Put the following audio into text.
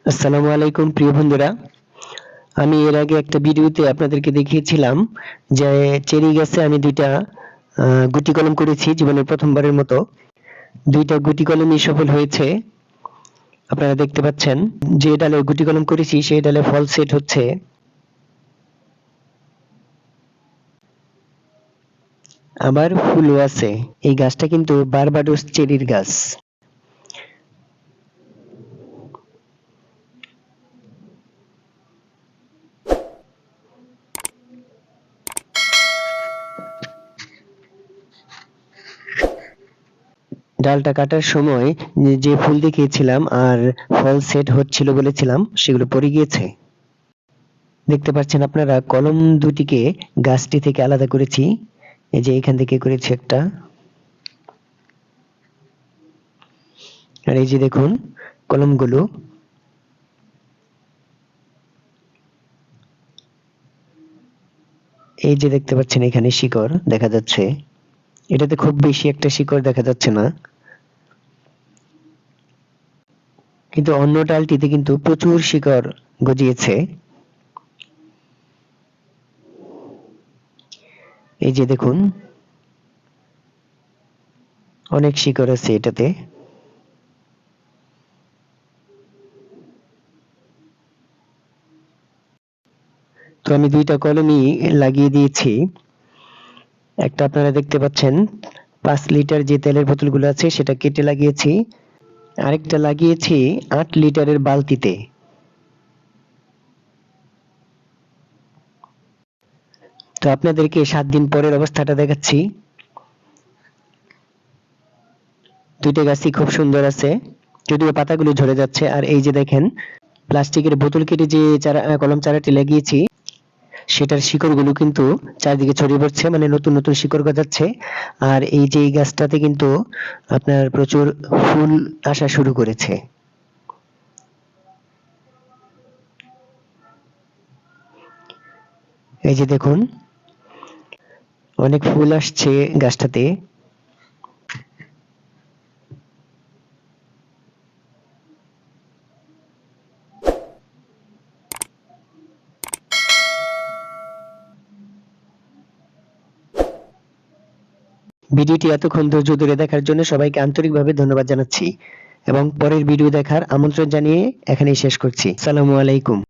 আসসালামু আলাইকুম প্রিয় বন্ধুরা, আমি এর আগে একটা ভিডিওতে আপনাদেরকে দেখিয়েছিলাম যে চেরি গাছে আমি দুইটা গুটি কলম করেছি জীবনের প্রথমবারের মতো। দুইটা গুটি কলমই সফল হয়েছে। আপনারা দেখতে পাচ্ছেন যে ডালে গুটি কলম করেছি সেই ডালে ফল সেট হচ্ছে। আবার ফুলও আছে। এই গাছটা কিন্তু বারবাডোস চেরির গাছ। ডালটা কাটার সময় যে ফুল দেখিয়েছিলাম আর ফল সেট হচ্ছিল বলেছিলাম সেগুলো পড়ে গিয়েছে। দেখতে পাচ্ছেন আপনারা কলম দুটিকে গাছটি থেকে আলাদা করেছি। এই যে এখান থেকে করেছি একটা, আর এই যে দেখুন কলমগুলো। এই যে দেখতে পাচ্ছেন এখানে শিকড় দেখা যাচ্ছে। এটাতে খুব বেশি একটা শিকড় দেখা যাচ্ছে না, কিন্তু অন্য ডালটিতে কিন্তু প্রচুর শিকড় গজিয়েছে। এই যে দেখুন অনেক শিকড় আছে এটাতে। তো আমি দুইটা কলমই লাগিয়ে দিয়েছি। একটা আপনারা দেখতে পাচ্ছেন 5 লিটার যে তেলের বোতলগুলো আছে সেটা কেটে লাগিয়েছি, আরেকটা লাগিয়েছি 8 লিটারের বালতিতে। তো আপনাদেরকে 7 দিন পরের অবস্থাটা দেখাচ্ছি। দুইটা গাছই খুব সুন্দর আছে, যদিও পাতাগুলো ঝরে যাচ্ছে। আর এই যে দেখেন প্লাস্টিকের বোতল কেটে যে কলম চারাটি লাগিয়েছি সেটার শিকড়গুলো কিন্তু চারিদিকে ছড়িয়ে পড়ছে, মানে নতুন নতুন শিকড় গজাচ্ছে। আর এই যে এই গাছটাতে কিন্তু আপনার প্রচুর ফুল আসা শুরু করেছে। এই যে দেখুন অনেক ফুল আসছে গাছটাতে। ভিডিওটি এতক্ষণ ধৈর্য ধরে দেখার জন্য সবাইকে আন্তরিকভাবে ধন্যবাদ জানাচ্ছি এবং পরের ভিডিও দেখার আমন্ত্রণ জানিয়ে এখানেই শেষ করছি। আসসালামু আলাইকুম।